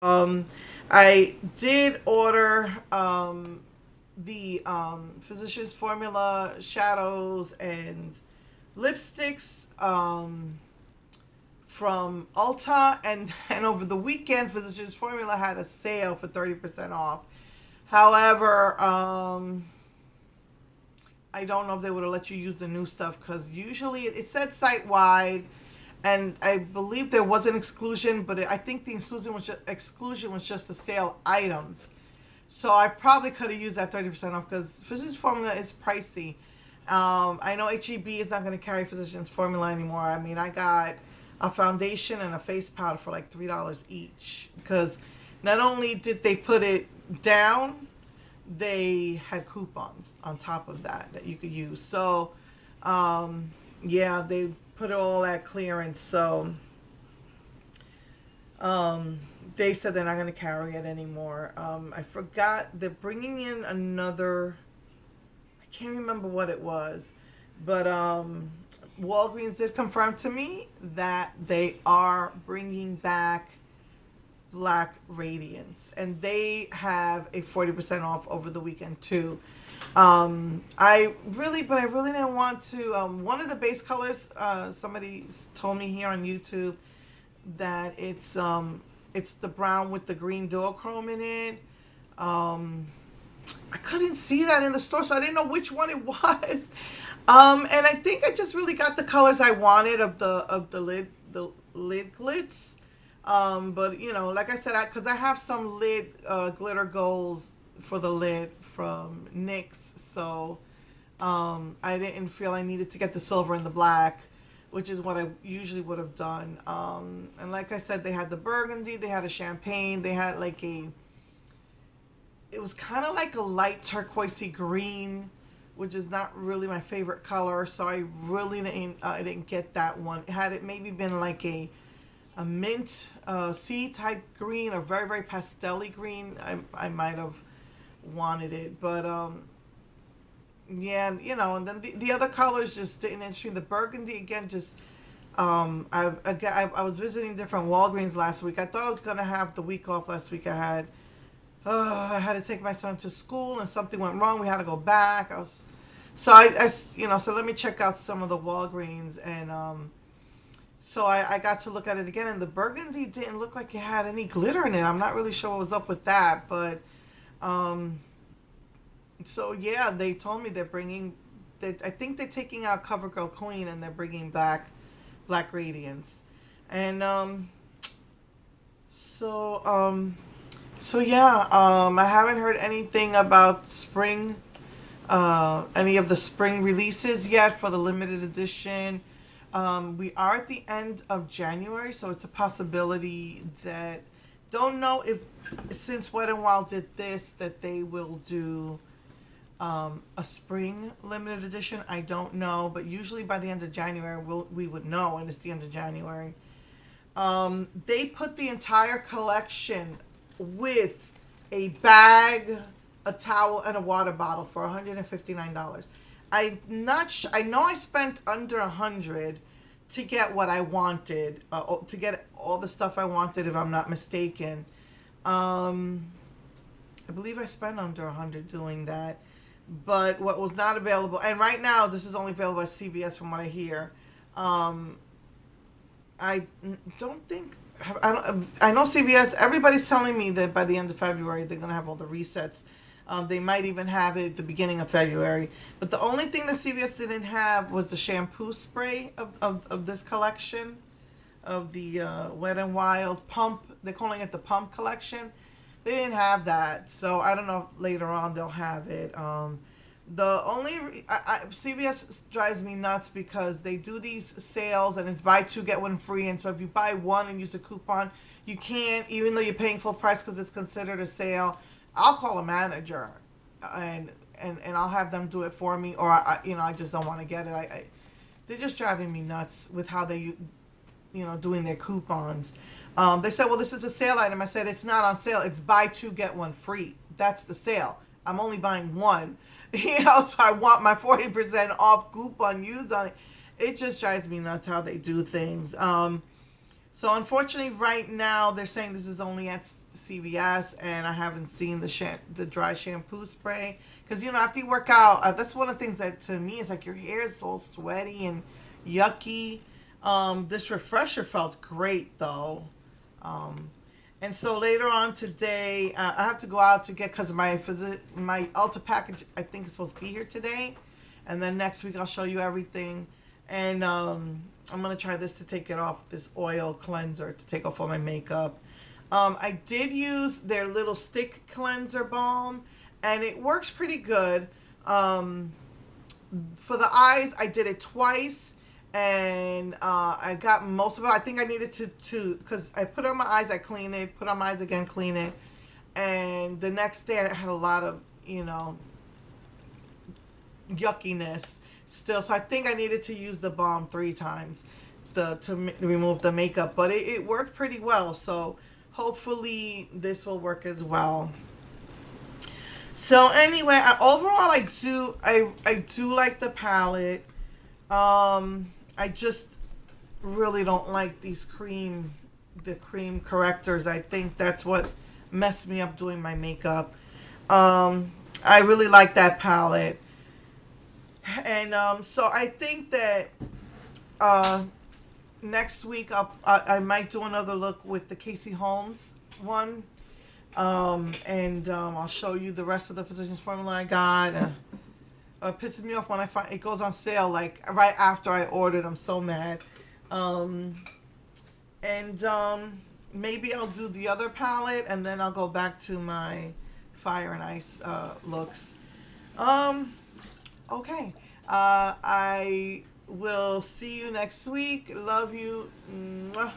Um, I did order the Physicians Formula shadows and lipsticks from Ulta, and over the weekend, Physicians Formula had a sale for 30% off. However, I don't know if they would have let you use the new stuff because usually it said site wide, and I believe there was an exclusion, but I think the exclusion was just the sale items. So I probably could have used that 30% off because Physicians Formula is pricey. I know HEB is not going to carry Physicians Formula anymore. I mean, I got a foundation and a face powder for like $3 each because not only did they put it down, they had coupons on top of that you could use. So, yeah, they put it all at clearance. So, they said they're not going to carry it anymore. I forgot they're bringing in another. I can't remember what it was, but Walgreens did confirm to me that they are bringing back Black Radiance, and they have a 40% off over the weekend too. I really didn't want to. One of the base colors, somebody told me here on YouTube that it's the brown with the green duochrome in it. I couldn't see that in the store, so I didn't know which one it was. And I think I just really got the colors I wanted of the lid glitz. But like I said, because I have some lid glitter goals for the lid from NYX, so I didn't feel I needed to get the silver and the black, which is what I usually would have done. And like I said, they had the burgundy, they had a champagne, they had it was kind of like a light turquoisey green, which is not really my favorite color, so I really didn't get that one. Had it maybe been like a mint sea type green or very very pastelly green, I might have wanted it, but yeah, and then the other colors just didn't interest me. The burgundy again, just I was visiting different Walgreens last week. I thought I was gonna have the week off last week. I had to take my son to school and something went wrong. We had to go back. So let me check out some of the Walgreens, and so I got to look at it again, and the burgundy didn't look like it had any glitter in it. I'm not really sure what was up with that, but so yeah, they told me I think they're taking out CoverGirl Queen and they're bringing back Black Radiance, and so so yeah, I haven't heard anything about spring, any of the spring releases yet for the limited edition. We are at the end of January, so it's a possibility that, don't know if, since Wet n Wild did this, that they will do a spring limited edition. I don't know, but usually by the end of January we would know, and it's the end of January. They put the entire collection with a bag, a towel, and a water bottle for $159. I know I spent under 100 to get what I wanted, to get all the stuff I wanted, if I'm not mistaken. I believe I spent under 100 doing that. But what was not available, and right now this is only available at CVS from what I hear. I don't think I know CVS. Everybody's telling me that by the end of February they're gonna have all the resets. They might even have it at the beginning of February. But the only thing that CVS didn't have was the shampoo spray of this collection, of the Wet n Wild pump. They're calling it the pump collection. They didn't have that, so I don't know if later on they'll have it. The only CVS drives me nuts because they do these sales and it's buy two get one free, and so if you buy one and use a coupon, you can't, even though you're paying full price because it's considered a sale. I'll call a manager, and I'll have them do it for me, or I just don't want to get it. They're just driving me nuts with how they doing their coupons. They said, well, this is a sale item. I said, it's not on sale. It's buy two, get one free. That's the sale. I'm only buying one. So I want my 40% off coupon used on it. It just drives me nuts how they do things. So unfortunately, right now they're saying this is only at CVS, and I haven't seen the dry shampoo spray because after you work out, that's one of the things that to me is like your hair is so sweaty and yucky. This refresher felt great though. Um, and so later on today, I have to go out to get because my Ulta package I think is supposed to be here today, and then next week I'll show you everything. And I'm gonna try this to take it off, this oil cleanser to take off all my makeup. I did use their little stick cleanser balm, and it works pretty good. For the eyes, I did it twice, and I got most of it. I think I needed to because I put on my eyes, I clean it, put on my eyes again, clean it, and the next day I had a lot of yuckiness still. So I think I needed to use the balm 3 times to remove the makeup, but it worked pretty well. So hopefully this will work as well. So anyway, overall I do like the palette. I just really don't like the cream correctors. I think that's what messed me up doing my makeup. I really like that palette. And so I think that next week I might do another look with the Casey Holmes one. And I'll show you the rest of the Physicians Formula I got. It pisses me off when I find it goes on sale like right after I ordered. I'm so mad. And maybe I'll do the other palette, and then I'll go back to my Fire and Ice looks. Okay. I will see you next week. Love you. Mwah.